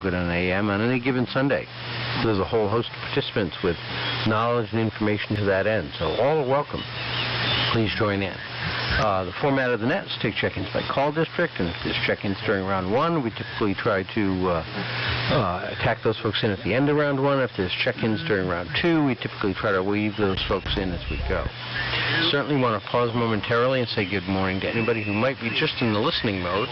Good on AM on any given Sunday. There's a whole host of participants with knowledge and information to that end, so all are welcome. Please join in. The format of the net is take check-ins by call district, and if there's check-ins during round one, we typically try to attack those folks in at the end of round one. If there's check-ins during round two, we typically try to weave those folks in as we go. Certainly want to pause momentarily and say good morning to anybody who might be just in the listening mode,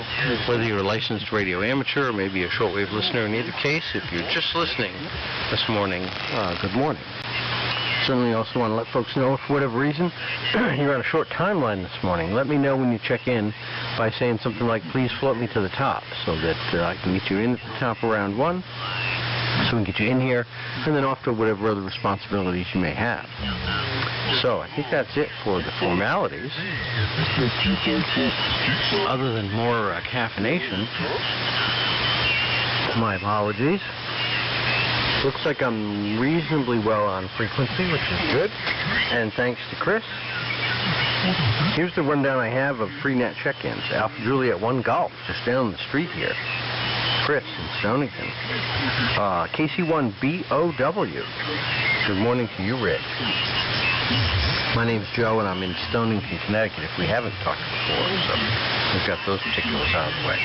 whether you're a licensed radio amateur or maybe a shortwave listener. In either case, if you're just listening this morning, good morning. Certainly also want to let folks know if for whatever reason you're on a short timeline this morning. Let me know when you check in by saying something like, please float me to the top, so that I can get you in at the top of round one, so we can get you in here, and then off to whatever other responsibilities you may have. So I think that's it for the formalities. Other than more caffeination, my apologies. Looks like I'm reasonably well on frequency, which is good. And thanks to Chris. Here's the rundown I have of free net check-ins. Alpha Juliet 1 Golf, just down the street here. Chris in Stonington. KC1 BOW. Good morning to you, Rick. My name's Joe, and I'm in Stonington, Connecticut, if we haven't talked before, so we've got those particulars out of the way.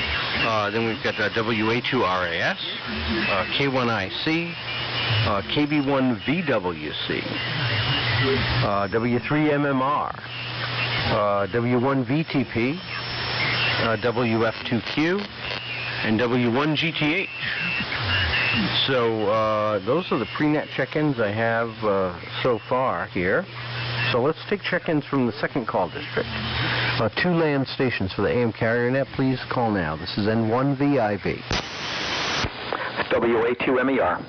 Then we've got WA2RAS, K1IC, KB1VWC, W3MMR, W1VTP, WF2Q, and W1GTH. So those are the pre-net check-ins I have so far here. So let's take check-ins from the second call district. 2 land stations for the AM carrier net. Please call now. This is N1VIV. WA2MER.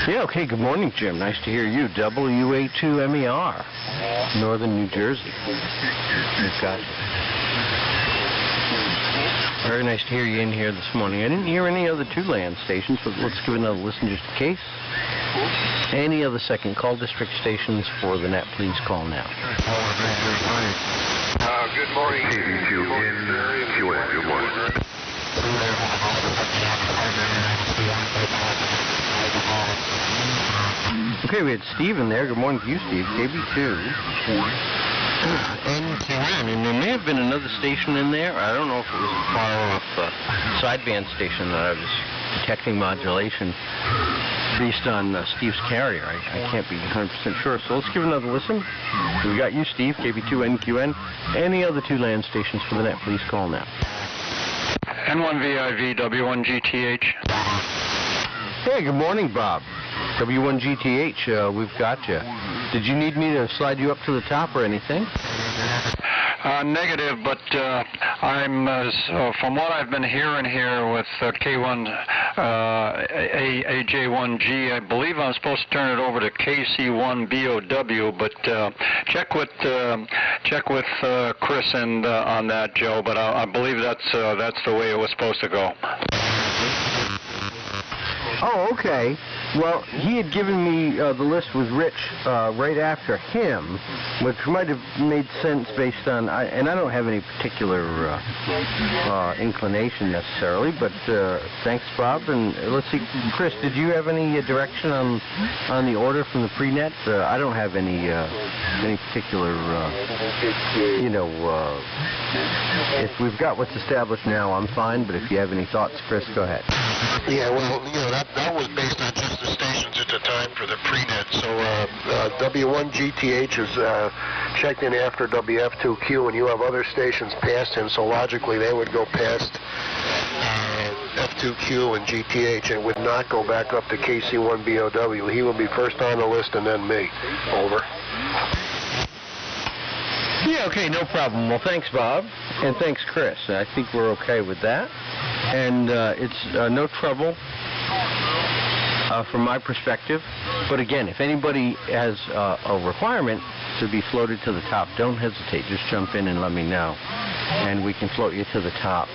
Yeah, okay, good morning, Jim. Nice to hear you. WA2MER, Northern New Jersey. We've got very nice to hear you in here this morning. I didn't hear any other 2 land stations, but let's give another listen just in case. Any other second call district stations for the net, please call now. Good morning. KD2 in QN. Good morning. Okay, we had Steve in there. Good morning to you, Steve. KB2. NQN, and there may have been another station in there. I don't know if it was a far-off sideband station that I was detecting modulation based on Steve's carrier. I can't be 100% sure, so let's give another listen. We got you, Steve, KB2 NQN. Any other 2 land stations for the net, please call now. N1VIV, W1GTH. Hey, good morning, Bob. W1GTH, we've got you. Did you need me to slide you up to the top or anything? Negative, but I'm, from what I've been hearing here with K1, AJ1G, I believe I'm supposed to turn it over to KC1 BOW, but check with Chris and on that, Joe, but I believe that's the way it was supposed to go. Oh, okay. Well, he had given me the list with Rich right after him, which might have made sense based on, and I don't have any particular inclination necessarily, but thanks, Bob. And let's see, Chris, did you have any direction on the order from the pre-net? I don't have any particular, if we've got what's established now, I'm fine, but if you have any thoughts, Chris, go ahead. Yeah, well, that was based on just the stations at the time for the pre-net. So W1GTH is checked in after WF2Q, and you have other stations past him, so logically they would go past F2Q and GTH and would not go back up to KC1 BOW. He would be first on the list and then me. Over. Yeah, okay, no problem. Well, thanks, Bob, and thanks, Chris. I think we're okay with that. And it's no trouble from my perspective. But again, if anybody has a requirement to be floated to the top, don't hesitate. Just jump in and let me know, and we can float you to the top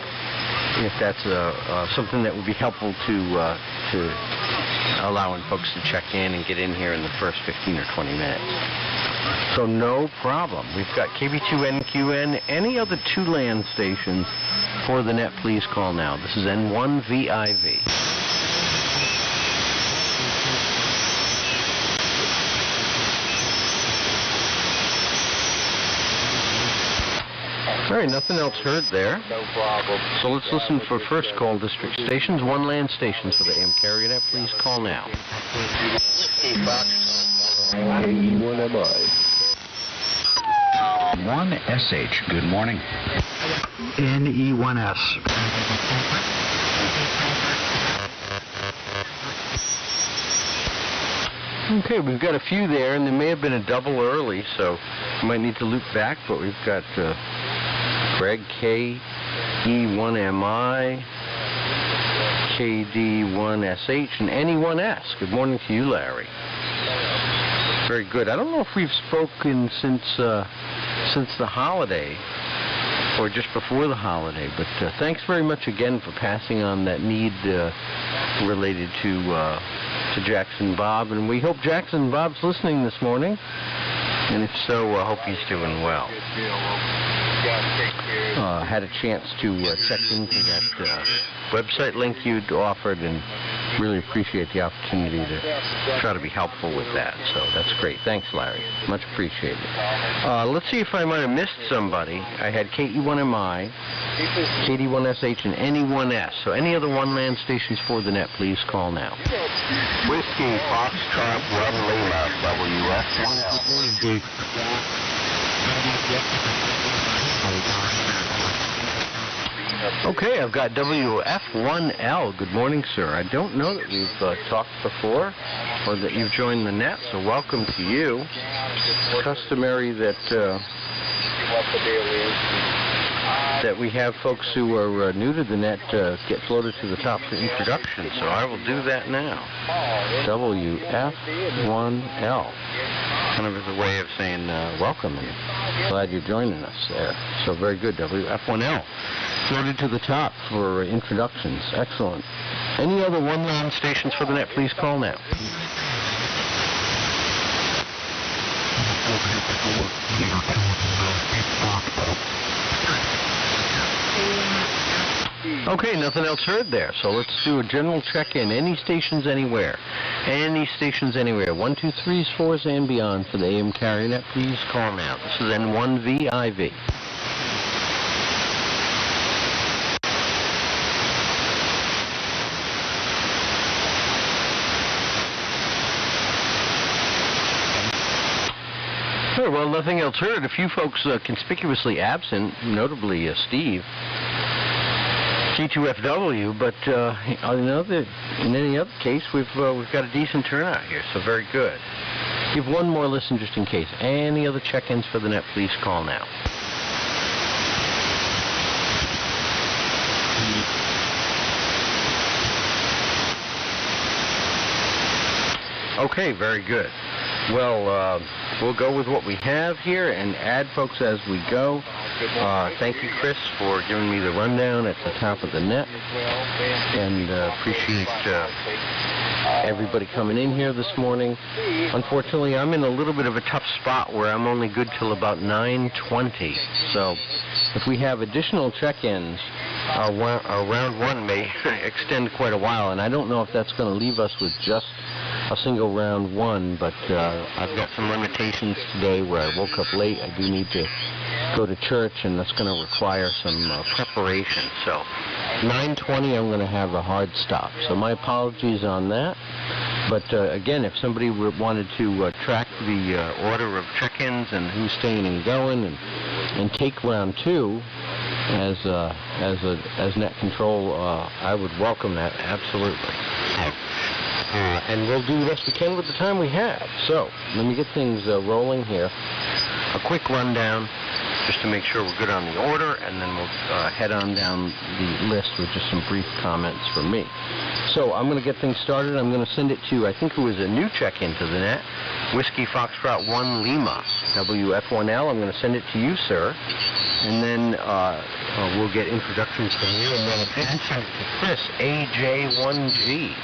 if that's something that would be helpful to allowing folks to check in and get in here in the first 15 or 20 minutes. So no problem. We've got KB2NQN, any other two land stations for the net, please call now. This is N1VIV. All right, nothing else heard there. No problem. So let's listen for first call district stations. One land stations for the AM carrier net, please call now. KE1MI. 1SH, good morning. NE1S. Okay, we've got a few there, and there may have been a double early, so we might need to loop back, but we've got Greg KE1MI, KD1SH, and NE1S. Good morning to you, Larry. Very good. I don't know if we've spoken since the holiday, or just before the holiday, but thanks very much again for passing on that need related to Jackson Bob, and we hope Jackson Bob's listening this morning, and if so, I hope he's doing well. Had a chance to check into that website link you'd offered, and really appreciate the opportunity to try to be helpful with that. So that's great. Thanks, Larry. Much appreciated. Let's see if I might have missed somebody. I had KE1MI, KD1SH, and NE1S. So any other one land stations for the net, please call now. Whiskey Foxtrot 1 Lima, WF1L. Okay, I've got WF1L. Good morning, sir. I don't know that we've talked before or that you've joined the net, so welcome to you. It's customary that that we have folks who are new to the net get floated to the top for introduction, so I will do that now. WF1L. Kind of as a way of saying welcome and glad you're joining us there. So very good, WF1L. Floated to the top for introductions. Excellent. Any other one land stations for the net, please call now. Okay, nothing else heard there, so let's do a general check-in. Any stations anywhere? Any stations anywhere? 1, 2, 3s, 4s, and beyond for the AM carrier net, please call now. This is N1VIV. Sure, well, nothing else heard. A few folks conspicuously absent, notably Steve. G2FW, but in any other case, we've got a decent turnout here, so very good. Give one more listen just in case. Any other check-ins for the net, please call now. Okay, very good. Well, we'll go with what we have here and add folks as we go. Thank you, Chris, for giving me the rundown at the top of the net, and appreciate everybody coming in here this morning. Unfortunately, I'm in a little bit of a tough spot where I'm only good till about 9:20, so if we have additional check-ins, our round one may extend quite a while, and I don't know if that's going to leave us with just a single round one, but I've got some limitations today where I woke up late. I do need to go to church, and that's going to require some preparation. So 9:20, I'm going to have a hard stop. So my apologies on that. But again, if somebody wanted to track the order of check-ins and who's staying and going, and take round two as net control, I would welcome that absolutely. And we'll do the best we can with the time we have. So let me get things rolling here. A quick rundown, just to make sure we're good on the order, and then we'll head on down the list with just some brief comments from me. So I'm going to get things started. I'm going to send it to, I think it was a new check-in to the net, Whiskey Foxtrot 1 Lima, WF1L. I'm going to send it to you, sir. And then we'll get introductions from you, and then send it to Chris, AJ1G.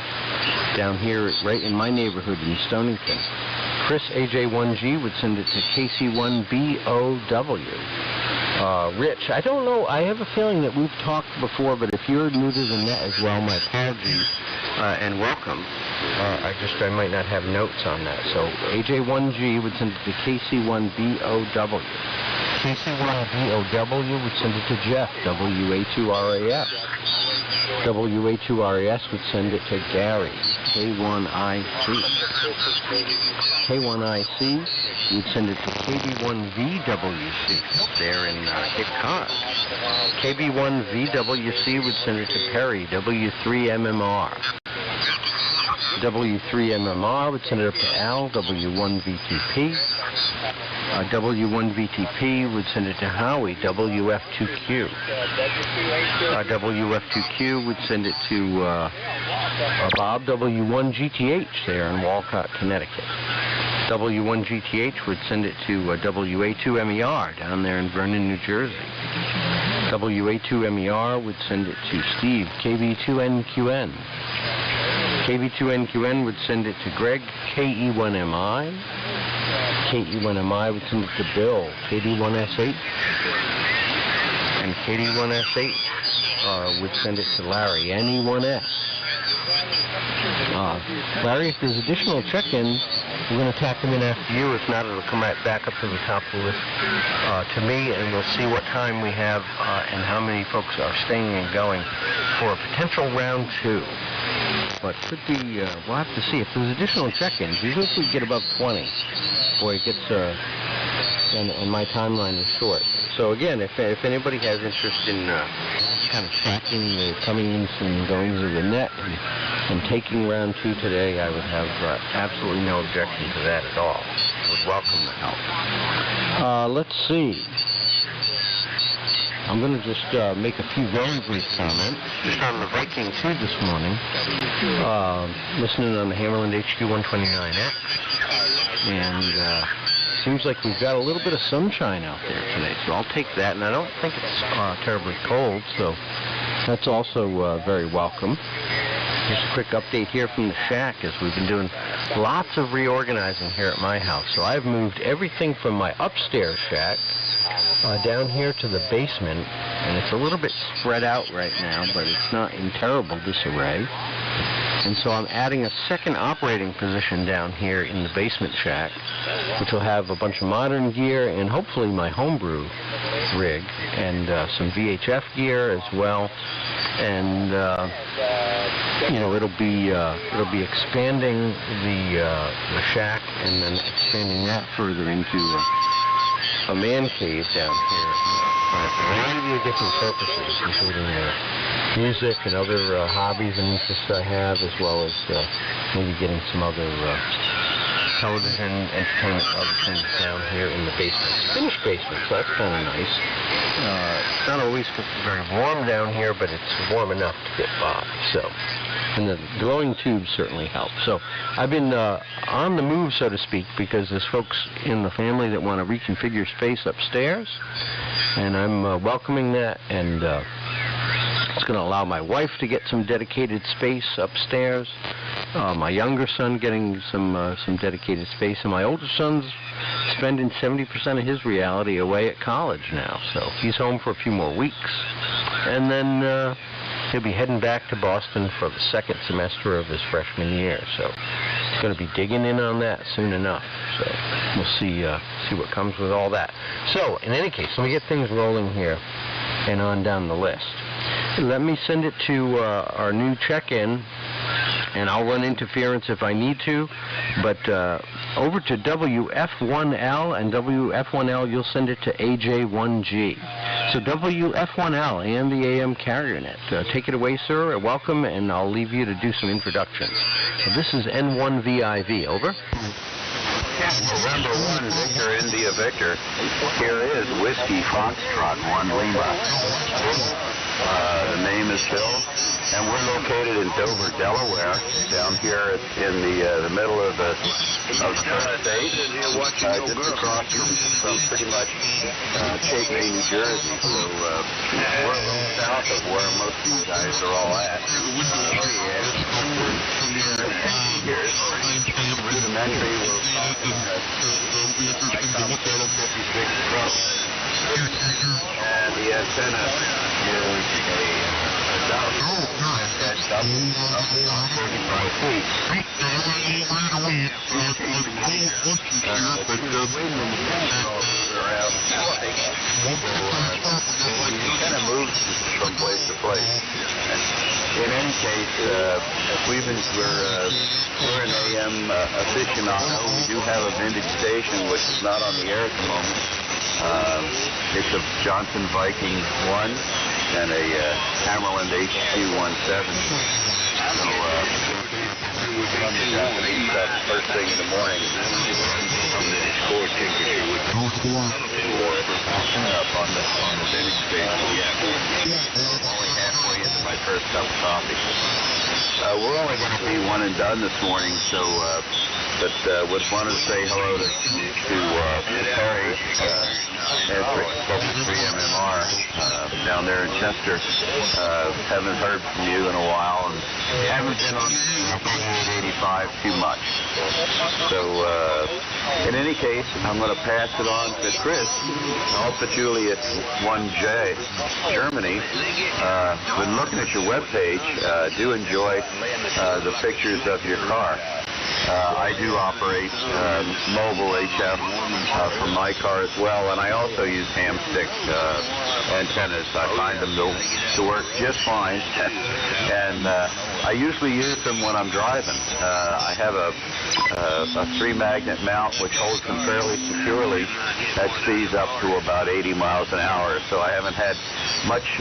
down here right in my neighborhood in Stonington. Chris, AJ1G, would send it to KC1BOW. Rich, I don't know, I have a feeling that we've talked before, but if you're new to the net as well, my apologies, and welcome. I might not have notes on that. So AJ1G would send it to KC1BOW. KC1BOW would send it to Jeff, WA2RAS. WA2RAS would send it to Gary, K1IC. K1IC would send it to KB1VWC there in Cape Cod. KB1VWC would send it to Perry, W3MMR. W3MMR would send it up to Al, W1VTP. W1VTP would send it to Howie, WF2Q. WF2Q would send it to Bob, W1GTH there in Walcott, Connecticut. W1GTH would send it to WA2MER down there in Vernon, New Jersey. WA2MER would send it to Steve, KB2NQN. KB2NQN would send it to Greg, KE1MI. KE1MI would send it to Bill, KD1SH. And KD1SH would send it to Larry, NE1S. Larry, if there's additional check-ins, we're going to tack them in after you. If not, it'll come right back up to the top of the list to me, and we'll see what time we have and how many folks are staying and going for a potential round 2. But could be, we'll have to see. If there's additional check-ins, usually if we get above 20, boy, it gets, and my timeline is short. So again, if anybody has interest in kind of tracking the comings and goings of the net and taking round 2 today, I would have absolutely no objection to that at all. Would welcome the help. Let's see. I'm going to just make a few very brief comments. Just on the Viking 2 this morning, listening on the Hammerland HQ 129X, and seems like we've got a little bit of sunshine out there today, so I'll take that, and I don't think it's terribly cold, so that's also very welcome. Just a quick update here from the shack, as we've been doing lots of reorganizing here at my house. So I've moved everything from my upstairs shack down here to the basement, and it's a little bit spread out right now, but it's not in terrible disarray. And so I'm adding a second operating position down here in the basement shack, which will have a bunch of modern gear and hopefully my homebrew rig and some VHF gear as well. And you know, it'll be expanding the shack and then expanding that further into a man cave down here for a variety of different purposes, including music and other hobbies and interests I have, as well as maybe getting some other television, entertainment, other things down here in the basement. It's a finished basement, so that's kind of nice. It's not always very warm down here, but it's warm enough to get by. So, and the glowing tubes certainly help. So I've been on the move, so to speak, because there's folks in the family that want to reconfigure space upstairs, and I'm welcoming that, and it's going to allow my wife to get some dedicated space upstairs, my younger son getting some dedicated space, and my older son's spending 70% of his reality away at college now, so he's home for a few more weeks, and then he'll be heading back to Boston for the second semester of his freshman year, so he's going to be digging in on that soon enough, so we'll see what comes with all that. So, in any case, let me get things rolling here and on down the list. Let me send it to our new check-in, and I'll run interference if I need to, but over to WF1L, and WF1L, you'll send it to AJ1G. So WF1L and the AM carrier net. Take it away, sir. Welcome, and I'll leave you to do some introductions. So this is N1VIV. Over. November 1, Victor, India, Victor. Here is Whiskey Foxtrot 1 Lima. The name is Phil, and we're located in Dover, Delaware, down here in the middle of the state, just across from pretty much Cape May, New Jersey. So we're a little south of where most of you guys are all at. years. Rudimentary were Icom 56 Pro. And the antenna is a double 45 feet. It kind of moves from place to place. In any case, we're an AM aficionado. We do have a vintage station which is not on the air at the moment. It's a Johnson Viking 1 and a Hammerland HQ-17. So we run the Japanese stuff first thing in the morning. From the score ticket, which up on the vintage station. Only halfway into my first cup of coffee. We're only going to be one and done this morning, so but would want to say hello to Perry Edrick, 3MMR, down there in Chester. Haven't heard from you in a while, and haven't been on 85 too much. So in any case, I'm going to pass it on to Chris, Alpha Juliet 1J, Germany. Been looking at your webpage. Do enjoy the pictures of your car. I do operate mobile HF for my car as well, and I also use ham stick antennas. I find them to work just fine, and I usually use them when I'm driving. I have a 3-magnet mount which holds them fairly securely at speeds up to about 80 miles an hour, so I haven't had much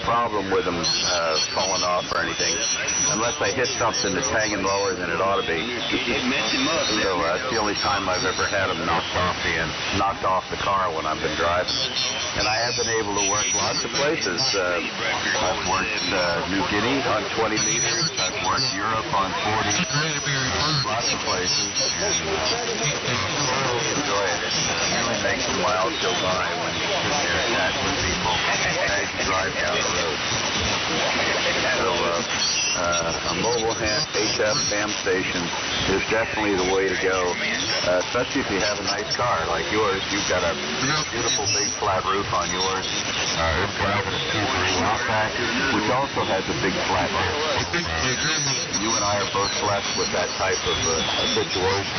problem with them falling off or anything, unless I hit something that's hanging lower than it ought to be. So that's the only time I've ever had them knocked off the car when I've been driving. And I have been able to work lots of places. I've worked New Guinea on 20 meters. I've worked Europe on 40. Lots of places. And thoroughly enjoy it. It really makes the miles go by when you sit there and chat with people as you drive down the road. So a mobile HF ham station is definitely the way to go, especially if you have a nice car like yours. You've got a beautiful big flat roof on yours. It's driving a Subaru Outback, which also has a big flat roof. You and I are both blessed with that type of situation,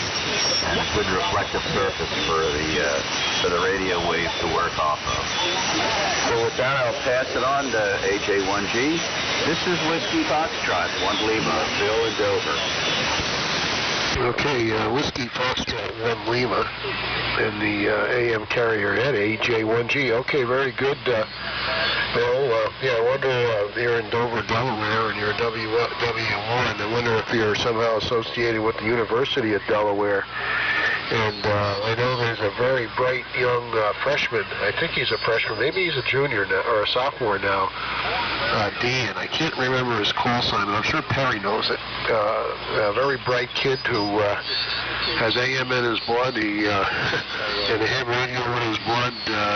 and a good reflective surface for the radio waves to work off of. So with that, I'll pass it on to AJ1G. This is Whiskey Foxtrot, 1 Lima, Bill in Dover. Okay, Whiskey Foxtrot 1 Lima and the AM carrier head, AJ1G. Okay, very good. Bill, I wonder, you're in Dover, Delaware, and you're WM1. I wonder if you're somehow associated with the University of Delaware. And I know there's a very bright young freshman. I think he's a freshman. Maybe he's a junior now, or a sophomore now. Dan. I can't remember his call sign, but I'm sure Perry knows it. A very bright kid who has AM in his blood. And ham radio in his blood.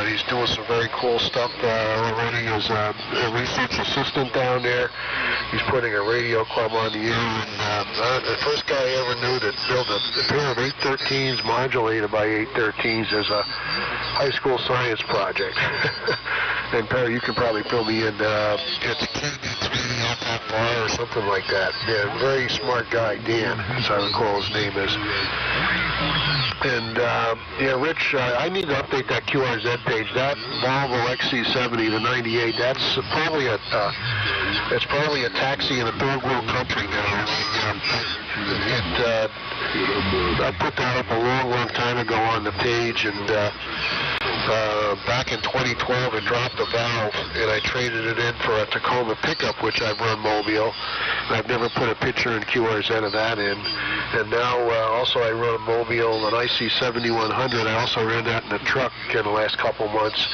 He's doing some very cool stuff already as a research assistant down there. He's putting a radio club on the air. And the first guy I ever knew that built a pair of 813s modulated by 813s as a high school science project. And Perry, you can probably fill me in. It's a kid that's really not that far or something like that. Yeah, very smart guy, Dan, as I recall his name is. And Rich, I need to update that QRZ page. That Volvo XC70 to 98. That's probably a taxi in a third world country now. I put that up a long time ago on the page, and back in 2012 it dropped a valve, and I traded it in for a Tacoma pickup, which I've run mobile. I've never put a picture in QRZ of that in. And now also I run a mobile, an IC7100. I also ran that in a truck in the last couple months.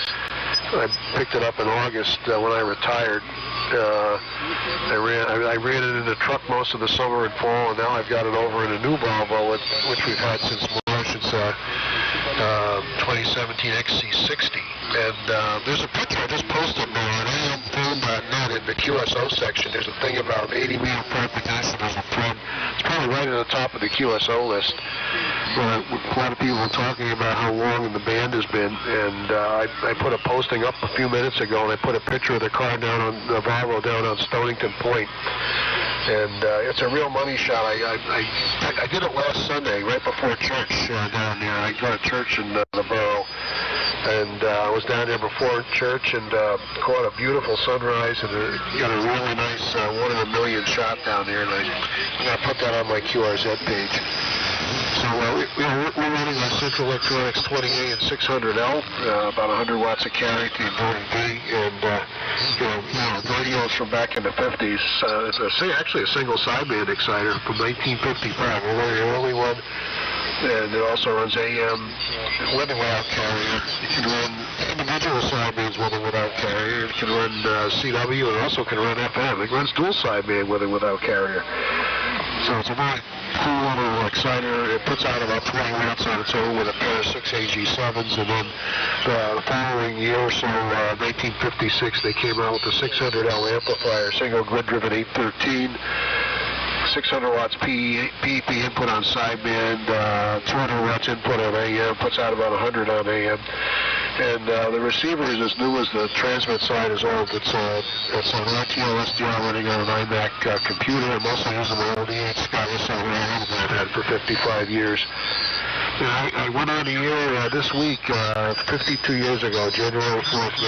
I picked it up in August when I retired. I ran it in the truck most of the summer and fall, and now I've got it over in a new Volvo, which we've had since March. It's 2017 XC60. And there's a picture I just posted now on amfilm.net in the QSO section. There's a thing about 80 meter propagation as a thread. It's probably right at the top of the QSO list. A lot of people are talking about how long the band has been, and I put a posting up a few minutes ago, and I put a picture of the car down on the Volvo down on Stonington Point. And it's a real money shot. I did it last Sunday, right before church down there. I go to church in the borough, and I was down there before church and caught a beautiful sunrise and got a really nice one-in-a-million shot down there. And I'm going to put that on my QRZ page. So we're running a Central Electronics 20A and 600L, about 100 watts of carry to the ability B, and radios from back in the 50s. It's actually a single sideband exciter from 1955. We're the only one, and it also runs AM with and without carrier. It can run individual sidebands with and without carrier. It can run CW, and also can run FM. It runs dual sideband with and without carrier. So it's a very cool little exciter. It puts out about 20 watts on its own with a pair of 6 AG7s, and then the following year or so, 1956, they came out with the 600L amplifier, single grid-driven 813, 600 watts PEP input on sideband, 200 watts input on AM, puts out about 100 on AM. And the receiver is as new as the transmit side is old. It's an RTL SDR running on an iMac computer. I'm also using my old EH Sky SLR that I've had for 55 years. I went on the air this week, 52 years ago, January 4th,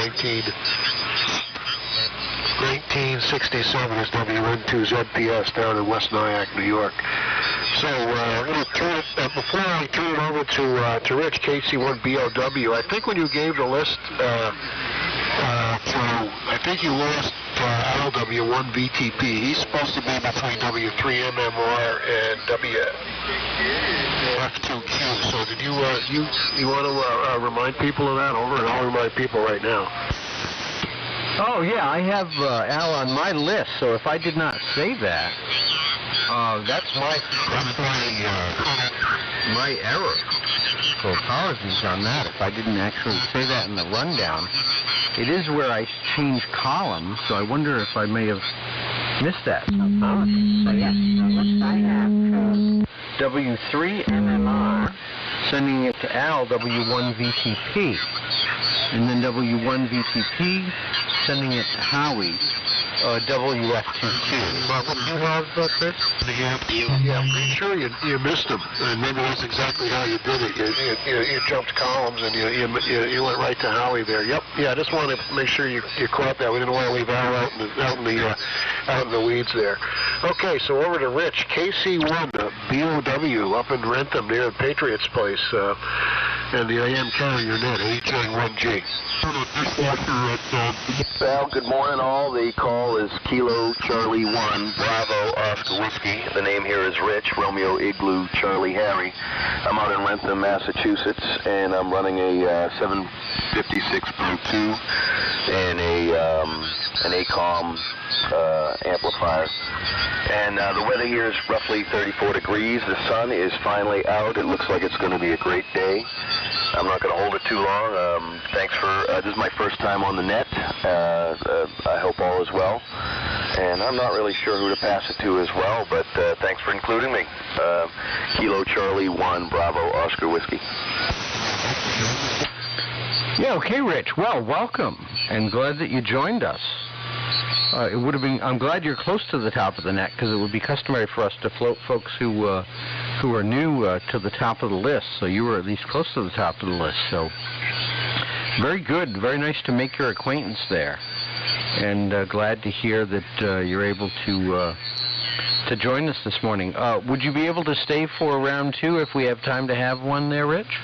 1967 is WN2 ZPS down in West Nyack, New York. So I'm going to turn it, before I turn it over to Rich, KC1BOW, I think when you gave the list, I think you lost LW1 VTP. He's supposed to be between W3MMR and WF2Q. So did you want to remind people of that? Over, and I'll remind people right now. Oh, yeah, I have Al on my list, so if I did not say that, that's my error. So apologies on that if I didn't actually say that in the rundown. It is where I changed columns, so I wonder if I may have missed that. So yes, I have W3MMR, sending it to Al, W1VTP, and then W1VTP, sending it to Howie, WF2Q. What do you have, Chris? Yeah, I'm pretty sure you missed them, and maybe that's exactly how you did it. You jumped columns and you went right to Howie there. Yep. Yeah, I just wanted to make sure you caught that. We didn't want to leave Al out in the weeds there. Okay, so over to Rich, KC1 BOW up in Rentham near Patriots Place, and the AM carrier net AJ1G. Well, good morning all. The call is Kilo Charlie 1 Bravo Oscar Whiskey. The name here is Rich, Romeo Igloo Charlie Harry. I'm out in Rentham, Massachusetts, and I'm running a 756 Pro 2 and an ACOM amplifier. And the weather here is roughly 34 degrees. The sun is finally out. It looks like it's going to be a great day. I'm not going to hold it too long. Thanks for, this is my first time on the net. I hope all is well. And I'm not really sure who to pass it to as well, but thanks for including me. Kilo Charlie 1 Bravo Oscar Whiskey. Yeah, okay, Rich. Well, welcome, and glad that you joined us. It would have been. I'm glad you're close to the top of the net, because it would be customary for us to float folks who are new to the top of the list. So you were at least close to the top of the list. So very good, very nice to make your acquaintance there, and glad to hear that you're able to join us this morning. Would you be able to stay for round two if we have time to have one there, Rich?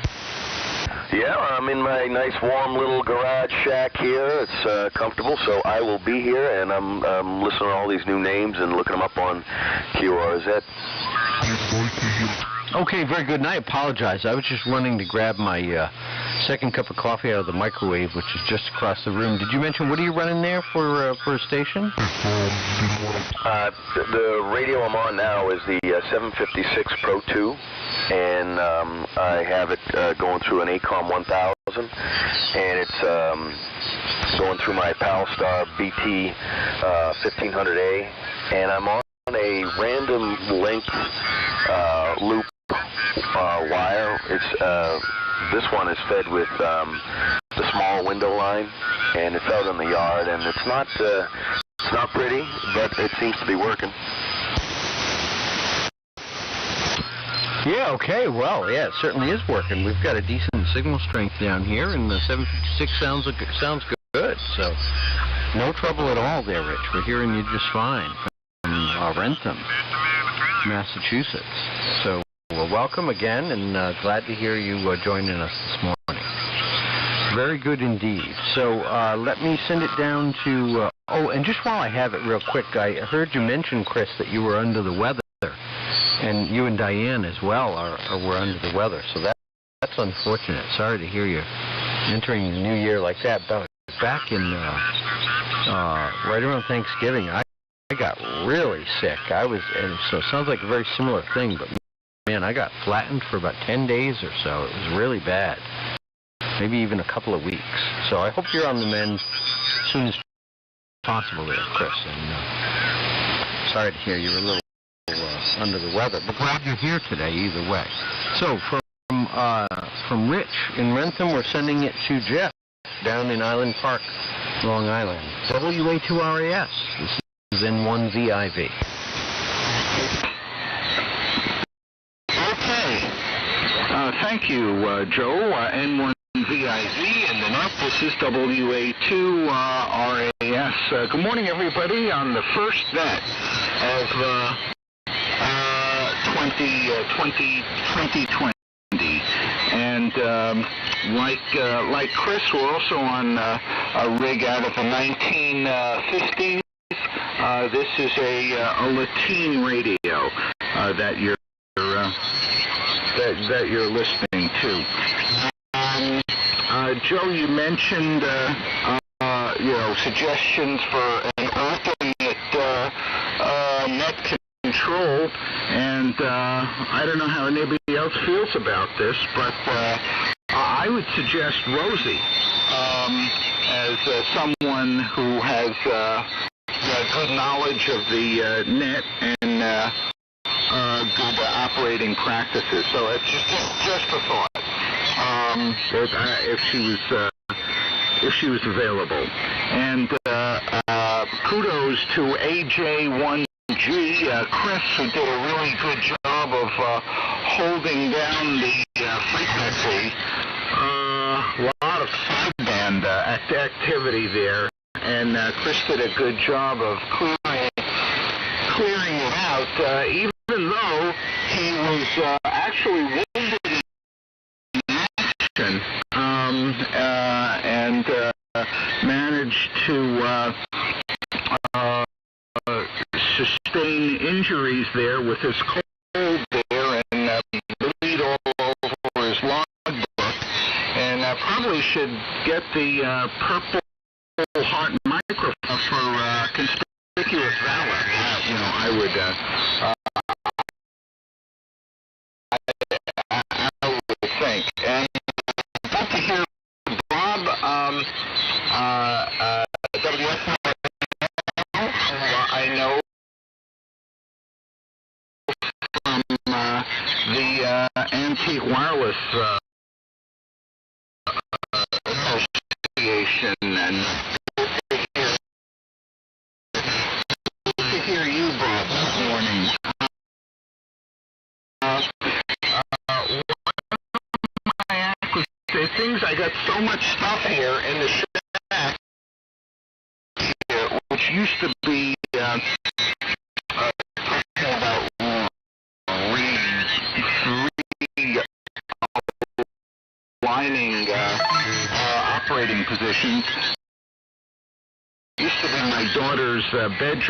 Yeah, I'm in my nice warm little garage shack here. It's comfortable, so I will be here, and I'm listening to all these new names and looking them up on QRZ. Okay, very good, and I apologize. I was just running to grab my second cup of coffee out of the microwave, which is just across the room. Did you mention, what are you running there for a station? The radio I'm on now is the 756 Pro 2. and I have it going through an ACOM 1000, and it's going through my Palstar BT 1500A, and I'm on a random length loop wire. It's this one is fed with the small window line, and it's out in the yard, and it's not pretty, but it seems to be working. Yeah, okay, well, yeah, it certainly is working. We've got a decent signal strength down here, and the 756 sounds good, so no trouble at all there, Rich. We're hearing you just fine from Rentham, Massachusetts. So, well, welcome again, and glad to hear you joining us this morning. Very good indeed. So let me send it down to... oh, and just while I have it real quick, I heard you mention, Chris, that you were under the weather. And you and Diane as well were under the weather, so that's unfortunate. Sorry to hear you entering the new year like that. But back in right around Thanksgiving, I got really sick. And so it sounds like a very similar thing, but man, I got flattened for about 10 days or so. It was really bad, maybe even a couple of weeks. So I hope you're on the mend as soon as possible there, Chris. And sorry to hear you were a little under the weather, but glad you're here today either way. So from Rich in Rentham, we're sending it to Jeff down in Island Park, Long Island. WA2RAS. This is N1VIV. Okay. Thank you, Joe. N1VIV and the NUP. This is WA2RAS. Good morning, everybody, on the first net of 2020, and like Chris, we're also on a rig out of the 1950s. This is a Latine radio that you're listening to. Joe, you mentioned suggestions for an alternate net control, and I don't know how anybody else feels about this, but I would suggest Rosie as someone who has good knowledge of the net and good operating practices. So it's just a thought. If she was available, and kudos to AJ1G, Chris, who did a really good job of holding down the frequency. A lot of sideband activity there, and Chris did a good job of clearing it out, even though he was actually wounded in action, and managed to sustain injuries there with his cold there, and bleed all over his logbook, and probably should get the Purple Heart microphone for conspicuous valor. I would think. And I'd love to hear Bob, WS. I know from the Antique Wireless Association, and to hear you, Bob, this morning. One of my things, I got so much stuff here in the shack here, which used to be about realigning operating positions. Used to be my daughter's bedroom.